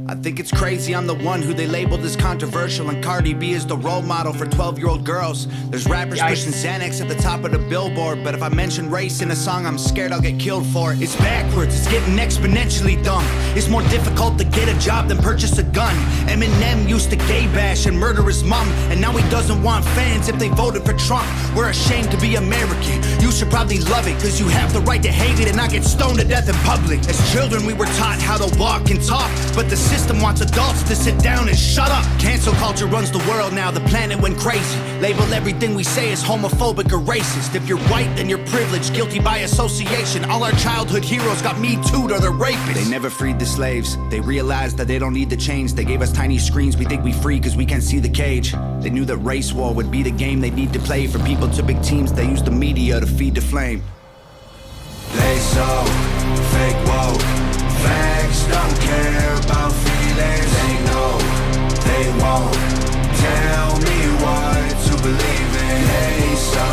I think it's crazy I'm the one who they labeled as controversial, and Cardi B is the role model for 12-year-old girls. There's rappers pushing Xanax at the top of the billboard, but if I mention race in a song, I'm scared I'll get killed for it. It's backwards, it's getting exponentially dumb. It's more difficult to get a job than purchase a gun. Eminem used to gay bash and murder his mom, and now he doesn't want fans if they voted for Trump. We're ashamed to be American. You should probably love it, cause you have the right to hate it and not get stoned to death in public. As children we were taught how to walk and talk, but the system wants adults to sit down and shut up. Cancel culture runs the world now, the planet went crazy. Label everything we say as homophobic or racist. If you're white, then you're privileged, guilty by association. All our childhood heroes got Me Too'd or they're rapists. They never freed the slaves. They realized that they don't need the chains. They gave us tiny screens, we think we free cause we can't see the cage. They knew that race war would be the game they need to play. For people to big teams, they use the media to feed the flame. They so fake woke. Facts don't care about feelings. They know they won't tell me what to believe in. They so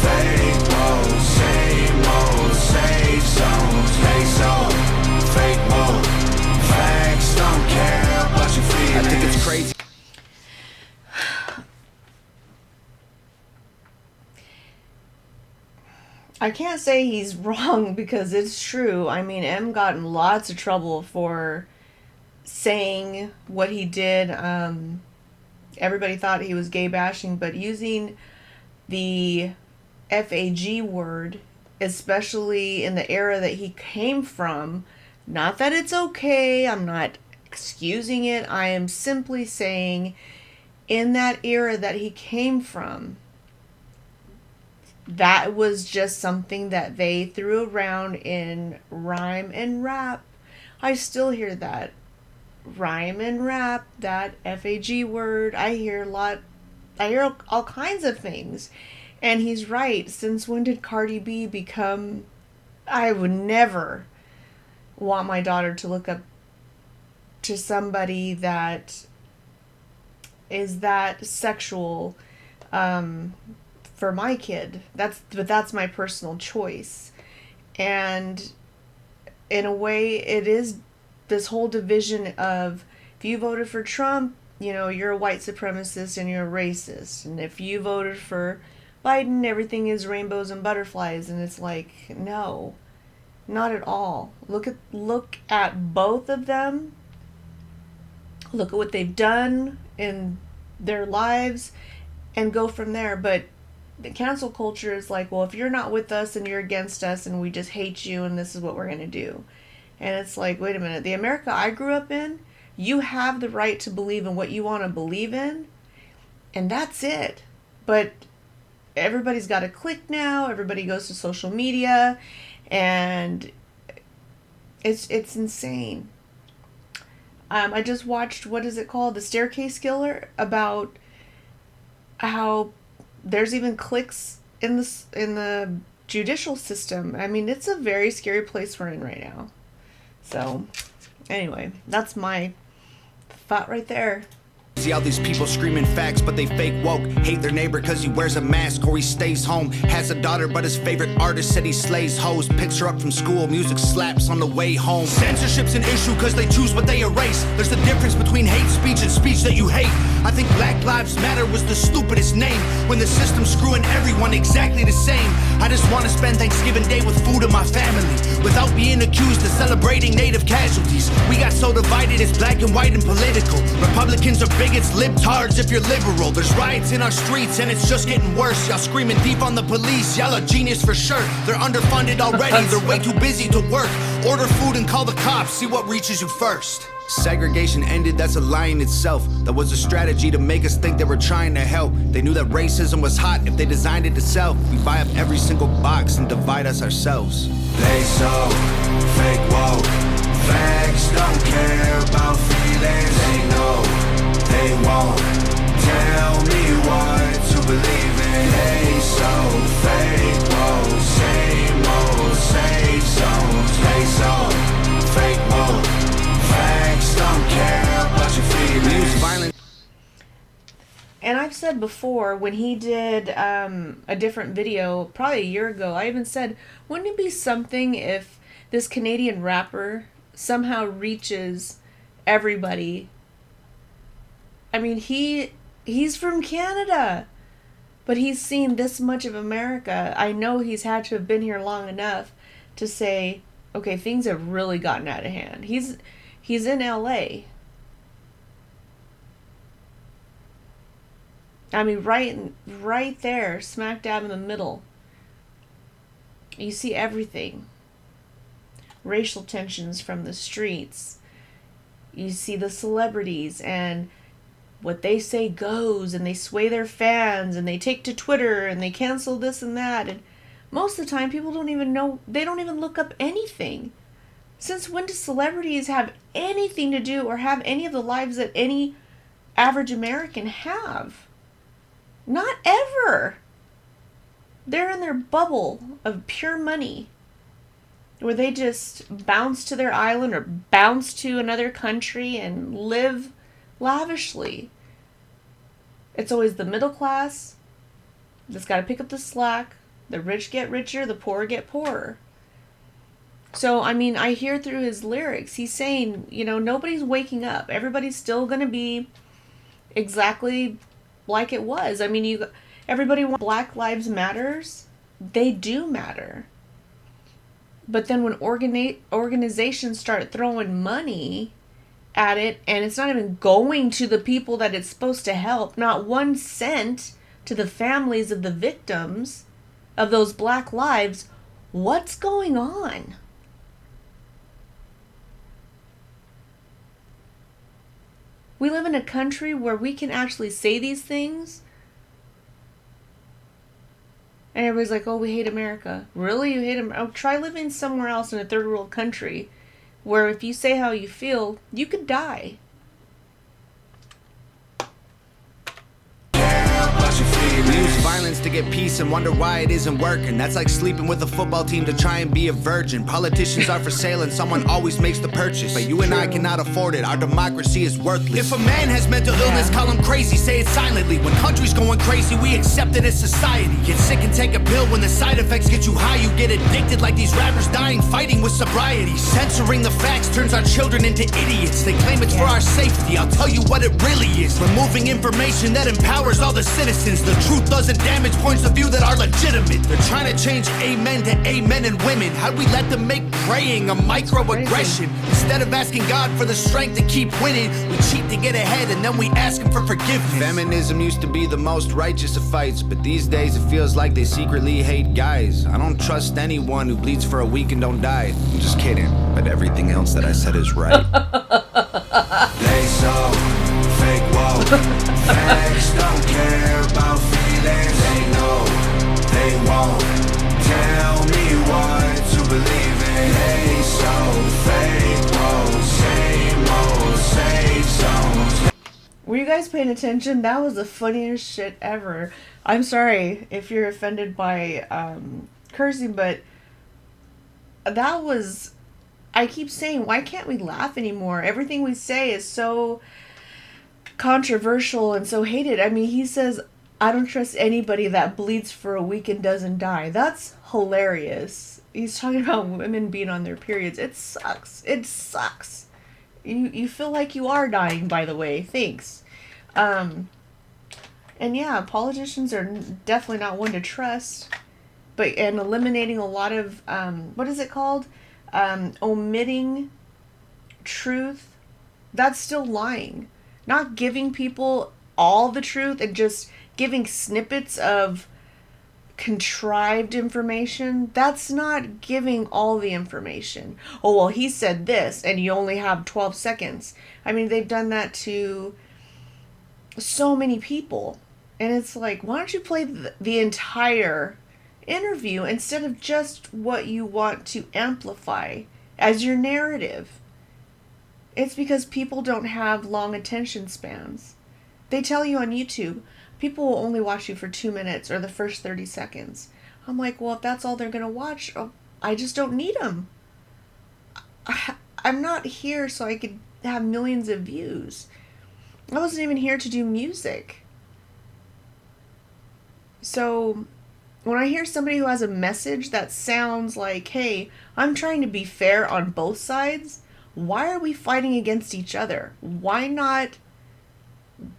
fake woke. Same old safe zones. They so fake woke. Facts don't care about your feelings. I think it's crazy. I can't say he's wrong because it's true. I mean, M got in lots of trouble for saying what he did. Everybody thought he was gay bashing, but using the FAG word, especially in the era that he came from, not that it's okay, I'm not excusing it, I am simply saying in that era that he came from, that was just something that they threw around in rhyme and rap. I still hear that. Rhyme and rap, that FAG word. I hear all kinds of things. And he's right. Since when did Cardi B become... I would never want my daughter to look up to somebody that is that sexual, for my kid. That's my personal choice. And in a way, it is this whole division of, if you voted for Trump, you know, you're a white supremacist and you're a racist. And if you voted for Biden, everything is rainbows and butterflies. And it's like, no, not at all. Look at both of them. Look at what they've done in their lives and go from there. But the cancel culture is like, well, if you're not with us and you're against us and we just hate you and this is what we're going to do. And it's like, wait a minute, the America I grew up in, you have the right to believe in what you want to believe in, and that's it. But everybody's got a click now, everybody goes to social media, and it's insane. I just watched, what is it called, The Staircase Killer, about how there's even cliques in the judicial system. I mean, it's a very scary place we're in right now. So, anyway, that's my thought right there. See all these people screaming facts, but they fake woke. Hate their neighbor cause he wears a mask or he stays home. Has a daughter, but his favorite artist said he slays hoes. Picks her up from school, music slaps on the way home. Censorship's an issue cause they choose what they erase. There's a difference between hate speech and speech that you hate. I think Black Lives Matter was the stupidest name, when the system's screwing everyone exactly the same. I just want to spend Thanksgiving Day with food and my family, without being accused of celebrating native casualties. We got so divided, it's black and white and political. Republicans are bigots, libtards if you're liberal. There's riots in our streets and it's just getting worse. Y'all screaming deep on the police, y'all are genius for sure. They're underfunded already, they're way too busy to work. Order food and call the cops, see what reaches you first. Segregation ended, that's a lie in itself. That was a strategy to make us think they were trying to help. They knew that racism was hot if they designed it to sell. We buy up every single box and divide us ourselves. They so fake woke. Facts don't care about feelings. They know they won't tell me what to believe in. They so fake woke. Same old safe zones. They so fake woke. Facts don't care about your feelings. And I've said before, when he did a different video, probably a year ago, I even said, wouldn't it be something if this Canadian rapper somehow reaches everybody. I mean, he's from Canada, but he's seen this much of America. I know he's had to have been here long enough to say, okay, things have really gotten out of hand. He's in LA. I mean, right there, smack dab in the middle. You see everything. Racial tensions from the streets. You see the celebrities and what they say goes, and they sway their fans, and they take to Twitter, and they cancel this and that. And most of the time, people don't even know, they don't even look up anything. Since when do celebrities have anything to do or have any of the lives that any average American have? Not ever. They're in their bubble of pure money, where they just bounce to their island or bounce to another country and live lavishly. It's always the middle class that's got to pick up the slack. The rich get richer, the poor get poorer. So, I mean, I hear through his lyrics, he's saying, you know, nobody's waking up. Everybody's still going to be exactly like it was. I mean, everybody wants Black Lives Matters. They do matter. But then when organizations start throwing money at it, and it's not even going to the people that it's supposed to help, not 1 cent to the families of the victims of those Black lives, what's going on? We live in a country where we can actually say these things, and everybody's like, oh, we hate America. Really? You hate America? Oh, try living somewhere else in a third world country where if you say how you feel, you could die. We use violence to get peace and wonder why it isn't working. That's like sleeping with a football team to try and be a virgin. Politicians are for sale and someone always makes the purchase, but you and I cannot afford it. Our democracy is worthless. If a man has mental illness, call him crazy, say it silently. When country's going crazy, we accept it as society. Get sick and take a pill. When the side effects get you high, you get addicted like these rappers dying fighting with sobriety. Censoring the facts turns our children into idiots. They claim it's for our safety. I'll tell you what it really is. Removing information that empowers all the citizens. The truth doesn't damage points of view that are legitimate. They're trying to change amen to amen and women. How'd we let them make praying a microaggression? Instead of asking God for the strength to keep winning, we cheat to get ahead and then we ask him for forgiveness. Feminism used to be the most righteous of fights, but these days it feels like they secretly hate guys. I don't trust anyone who bleeds for a week and don't die. I'm just kidding, but everything else that I said is right. They so fake woke. Facts don't care about feelings. They know they won't tell me what to believe in. They so fake woke. Same old safe zones. Were you guys paying attention? That was the funniest shit ever. I'm sorry if you're offended by cursing, but that was... I keep saying, why can't we laugh anymore? Everything we say is so controversial and so hated. I mean, he says, I don't trust anybody that bleeds for a week and doesn't die. That's hilarious. He's talking about women being on their periods. It sucks. It sucks. You feel like you are dying, by the way. Thanks. And yeah, politicians are definitely not one to trust. And eliminating a lot of, what is it called? Omitting truth. That's still lying. Not giving people all the truth and just giving snippets of contrived information. That's not giving all the information. Oh, well, he said this and you only have 12 seconds. I mean, they've done that to so many people. And it's like, why don't you play the entire interview instead of just what you want to amplify as your narrative? It's because people don't have long attention spans. They tell you on YouTube, people will only watch you for 2 minutes or the first 30 seconds. I'm like, well, if that's all they're going to watch, I just don't need them. I'm not here so I could have millions of views. I wasn't even here to do music. So when I hear somebody who has a message that sounds like, hey, I'm trying to be fair on both sides, Why are we fighting against each other? Why not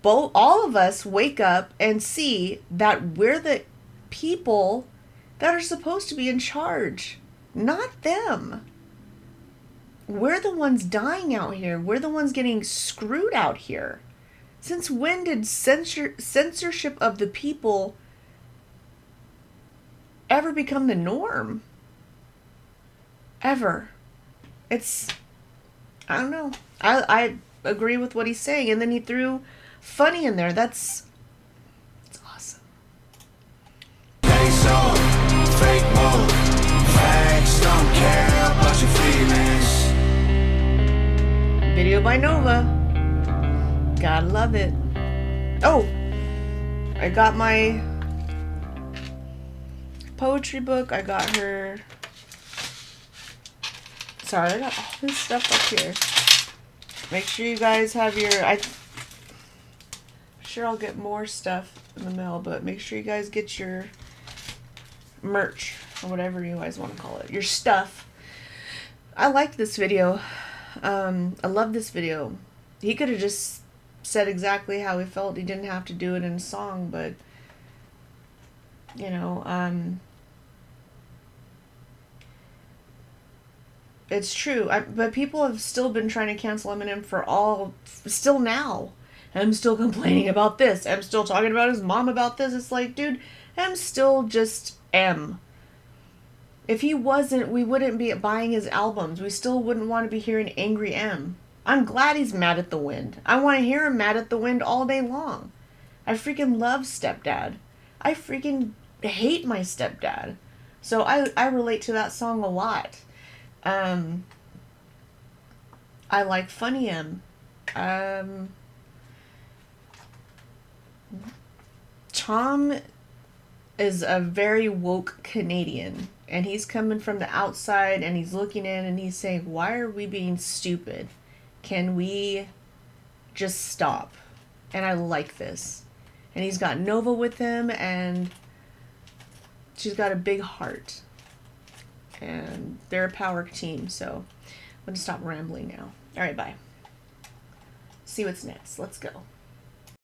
all of us wake up and see that we're the people that are supposed to be in charge, not them. We're the ones dying out here. We're the ones getting screwed out here. Since when did censorship of the people ever become the norm? Ever. It's, I don't know. I agree with what he's saying. And then he threw funny in there. It's awesome. They so fake woke. Facts don't care about your feelings. Video by Nova. Gotta love it. Oh, I got my poetry book. I got her. Sorry, I got all this stuff up here. Make sure you guys have your. I'm sure I'll get more stuff in the mail, but make sure you guys get your merch or whatever you guys want to call it. Your stuff. I like this video. I love this video. He could have just said exactly how he felt. He didn't have to do it in a song, but you know, it's true. But people have still been trying to cancel Eminem still now. I'm still complaining about this. I'm still talking about his mom about this. It's like, dude, I'm still just M. If he wasn't, we wouldn't be buying his albums. We still wouldn't want to be hearing Angry M. I'm glad he's mad at the wind. I want to hear him mad at the wind all day long. I freaking love Stepdad. I freaking hate my stepdad. So I relate to that song a lot. I like Funny M. Tom is a very woke Canadian, and he's coming from the outside and he's looking in and he's saying, why are we being stupid? Can we just stop? And I like this. And he's got Nova with him, and she's got a big heart. And they're a power team, so I'm going to stop rambling now. All right, bye. See what's next. Let's go.